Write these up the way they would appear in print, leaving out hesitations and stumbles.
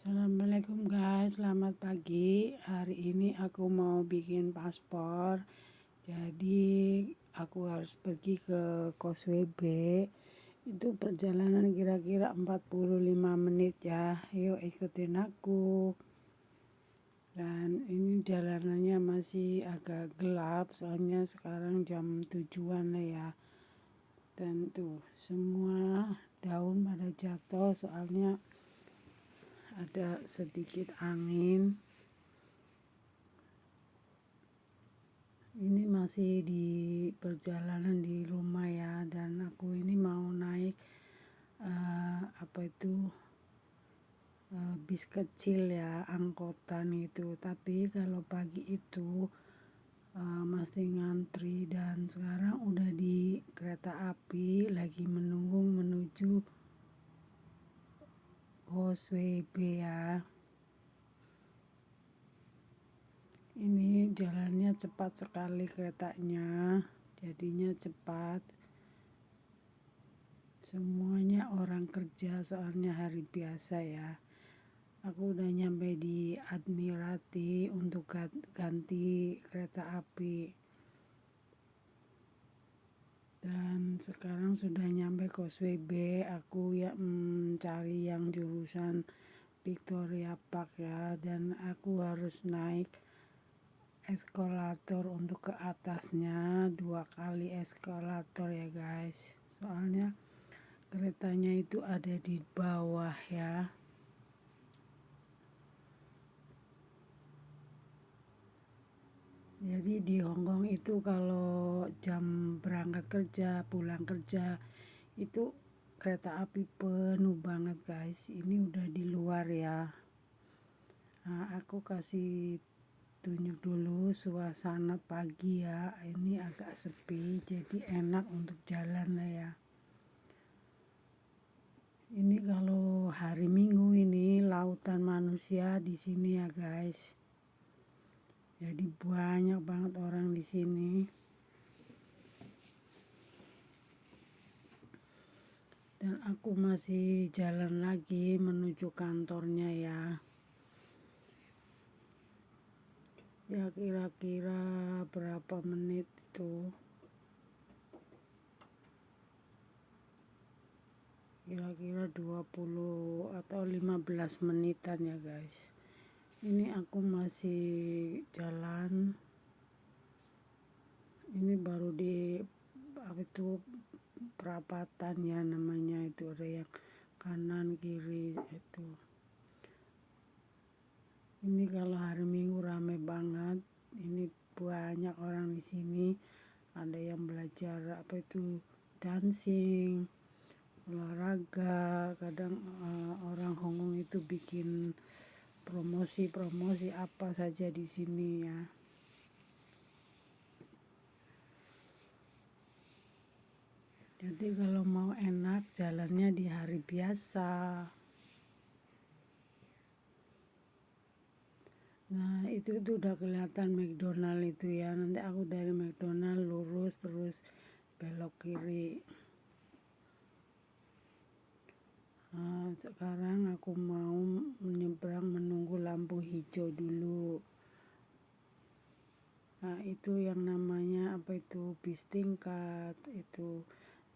Assalamualaikum guys, selamat pagi. Hari ini aku mau bikin paspor. Jadi aku harus pergi ke Causeway Bay. Itu perjalanan kira-kira 45 menit ya. Yuk ikutin aku. Dan ini jalanannya masih agak gelap soalnya sekarang jam 7-an lah ya. Dan tuh semua daun pada jatuh soalnya ada sedikit angin. Ini masih di perjalanan di rumah ya, dan aku ini mau naik bis kecil ya, angkutan itu. Tapi kalau pagi itu mesti ngantri, dan sekarang udah di kereta api lagi menunggu menuju Causeway Bay ya. Ini jalannya cepat sekali keretanya, jadinya cepat. Semuanya orang kerja soalnya hari biasa ya. Aku udah nyampe di Admiralty untuk ganti kereta api. Dan sekarang sudah nyampe Causeway Bay. Aku ya mencari yang jurusan Victoria Park ya, dan aku harus naik eskalator untuk ke atasnya, 2 kali eskalator ya guys. Soalnya keretanya itu ada di bawah ya. Jadi di Hongkong itu kalau jam berangkat kerja, pulang kerja itu kereta api penuh banget guys. Ini udah di luar ya. Nah, aku kasih tunjuk dulu suasana pagi ya. Ini agak sepi, jadi enak untuk jalan lah ya. Ini kalau hari Minggu ini lautan manusia di sini ya guys. Jadi banyak banget orang di sini. Dan aku masih jalan lagi menuju kantornya ya. Ya kira-kira berapa menit itu? Kira-kira 20 atau 15 menitan ya guys. Ini aku masih jalan. Ini baru di perapatan ya namanya, itu ada yang kanan kiri itu. Ini kalau hari Minggu rame banget. Ini banyak orang di sini. Ada yang belajar dancing, olahraga. Kadang orang Hongkong itu bikin promosi apa saja di sini ya. Jadi kalau mau enak jalannya di hari biasa. Nah itu udah kelihatan McDonald itu ya. Nanti aku dari McDonald lurus terus belok kiri. Nah, sekarang aku mau menyeberang menunggu lampu hijau dulu. Nah itu yang namanya bis tingkat itu.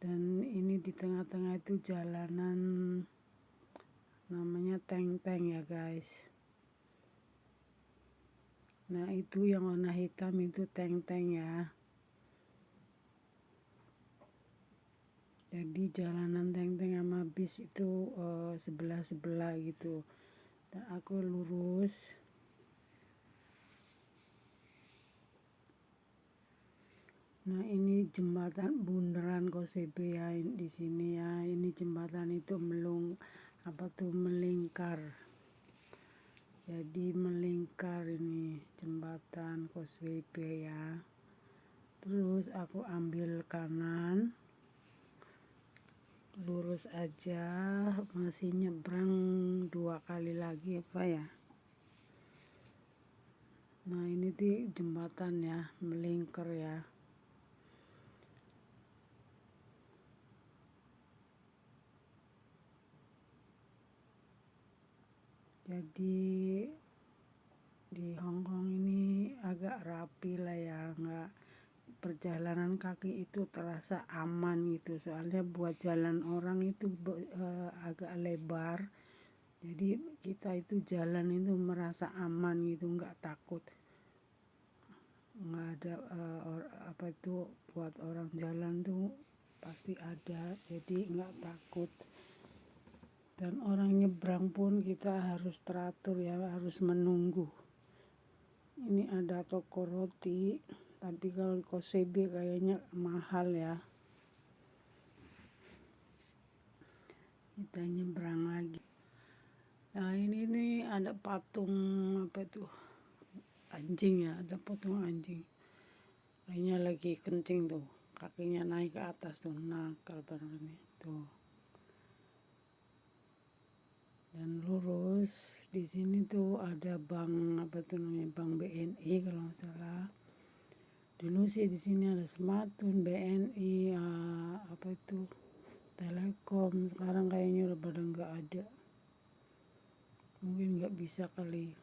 Dan ini di tengah-tengah itu jalanan namanya Teng-Teng ya guys. Nah itu yang warna hitam itu Teng-Teng ya. Jadi jalanan Teng-Teng sama bis itu sebelah-sebelah gitu. Dan aku lurus. Nah ini jembatan bundaran Causeway Bay ya di sini ya. Ini jembatan itu melingkar. Jadi melingkar ini jembatan Causeway Bay ya. Terus aku ambil kanan, lurus aja, masih nyebrang 2 kali lagi apa ya. Nah ini di jembatan ya, melingkar ya. Jadi di Hong Kong ini agak rapi lah ya, nggak, perjalanan kaki itu terasa aman gitu, soalnya buat jalan orang itu agak lebar, jadi kita itu jalan itu merasa aman gitu, nggak takut, nggak ada apa itu buat orang jalan tuh pasti ada, jadi nggak takut. Dan orang nyebrang pun kita harus teratur ya, harus menunggu. Ini ada toko roti, tapi kalau Causeway Bay kayaknya mahal ya. Kita nyebrang lagi. Nah ini nih ada patung apa itu, anjing ya, ada patung anjing. Kayaknya lagi kencing tuh, kakinya naik ke atas tuh, nakal banget nih tuh. Dan lurus di sini tuh ada bank apa tuh namanya, bank BNI kalau nggak salah. Dulu sih di sini ada Sematun, BNI, apa itu Telekom. Sekarang kayaknya udah pada nggak ada. Mungkin nggak bisa kali,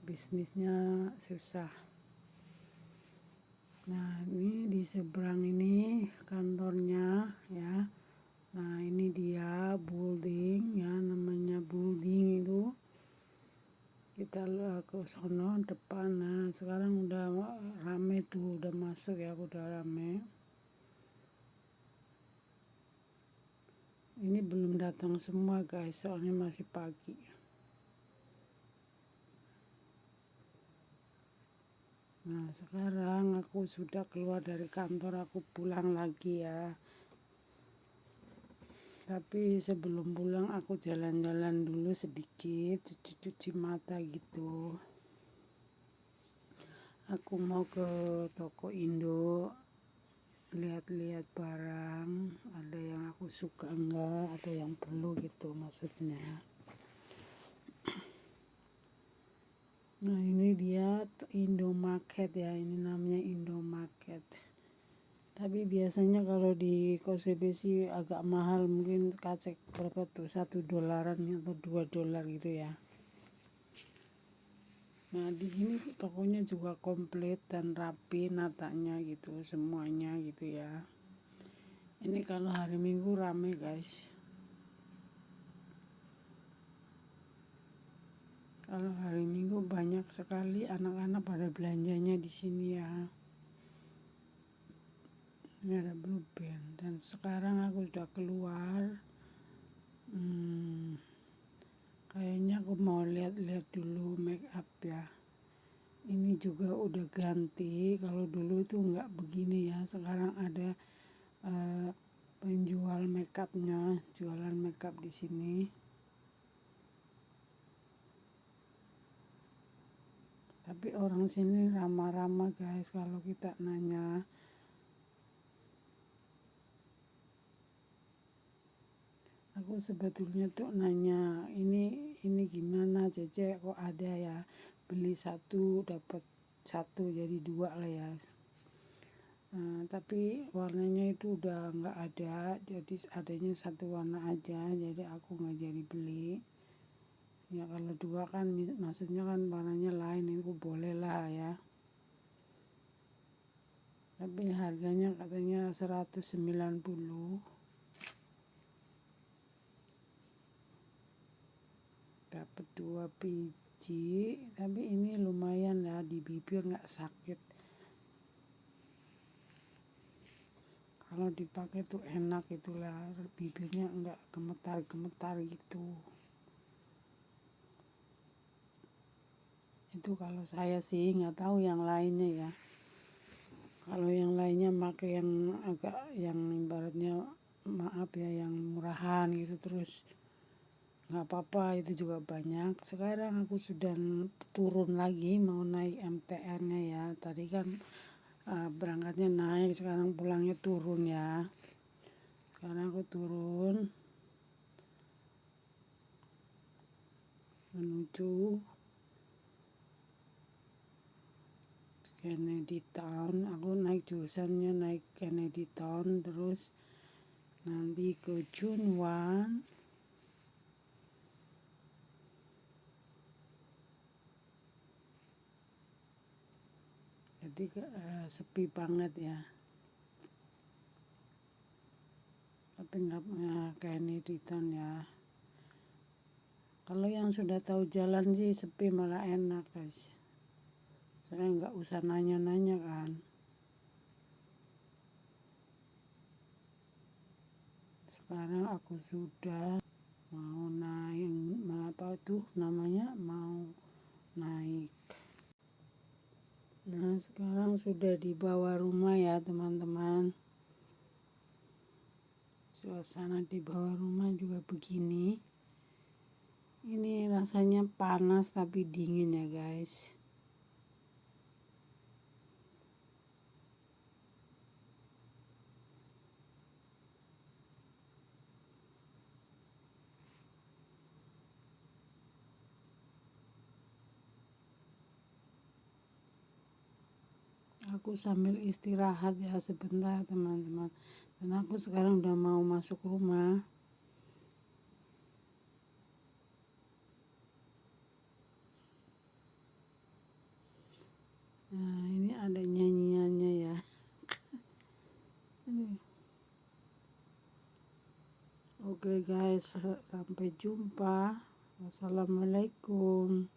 bisnisnya susah. Nah ini di seberang ini kantornya ya. Nah ini dia building ya, namanya building itu. Kita ke sono depan. Nah sekarang udah rame tuh, udah masuk ya, udah rame. Ini belum datang semua guys, soalnya masih pagi. Nah sekarang aku sudah keluar dari kantor, aku pulang lagi ya. Tapi sebelum pulang aku jalan-jalan dulu sedikit, cuci-cuci mata gitu. Aku mau ke toko Indo, lihat-lihat barang, ada yang aku suka enggak, ada yang perlu gitu maksudnya. Nah ini dia Indomarket ya, ini namanya Indomarket. Tapi biasanya kalau di Causeway Bay sih agak mahal, mungkin kacek berapa tuh, $1 atau $2 gitu ya. Nah di sini tokonya juga komplit dan rapi natanya gitu, semuanya gitu ya. Ini kalau hari Minggu rame guys. Kalau hari Minggu banyak sekali anak-anak pada belanjanya di sini ya. Ini ada Blue Band, dan sekarang aku sudah keluar. Kayaknya aku mau lihat-lihat dulu make up ya. Ini juga udah ganti, kalau dulu itu nggak begini ya. Sekarang ada penjual make upnya, jualan make up di sini. Tapi orang sini ramah-ramah guys kalau kita nanya. Aku sebetulnya tuh nanya, ini gimana Cece, kok ada ya, beli satu dapat satu jadi dua lah ya. Tapi warnanya itu udah nggak ada, jadi adanya satu warna aja, jadi aku nggak jadi beli. Ya kalau dua kan maksudnya kan warnanya lain, itu boleh lah ya. Tapi harganya katanya 190. Dapat 2 biji, tapi ini lumayan ya, di bibir nggak sakit. Kalau dipakai tuh enak itulah, bibirnya nggak gemetar-gemetar gitu. Itu kalau saya sih, nggak tahu yang lainnya ya. Kalau yang lainnya pakai yang agak, yang ibaratnya maaf ya, yang murahan gitu, terus nggak apa-apa, itu juga banyak. Sekarang aku sudah turun lagi, mau naik MTR-nya ya. Tadi kan berangkatnya naik, sekarang pulangnya turun ya. Sekarang aku turun menuju Kennedy Town. Aku naik jurusannya, naik Kennedy Town, terus nanti ke Chuen Wan, jadi sepi banget ya, tapi nggak kayak Niriton ya. Kalau yang sudah tahu jalan sih sepi malah enak guys, soalnya nggak usah nanya-nanya kan. Sekarang aku sudah mau naik, apa tuh namanya, mau naik. Nah sekarang sudah di bawah rumah ya teman-teman. Suasana di bawah rumah juga begini. Ini rasanya panas tapi dingin ya guys. Aku sambil istirahat ya sebentar teman-teman. Dan aku sekarang udah mau masuk rumah. Nah ini ada nyanyiannya ya. Oke guys, sampai jumpa. Wassalamualaikum.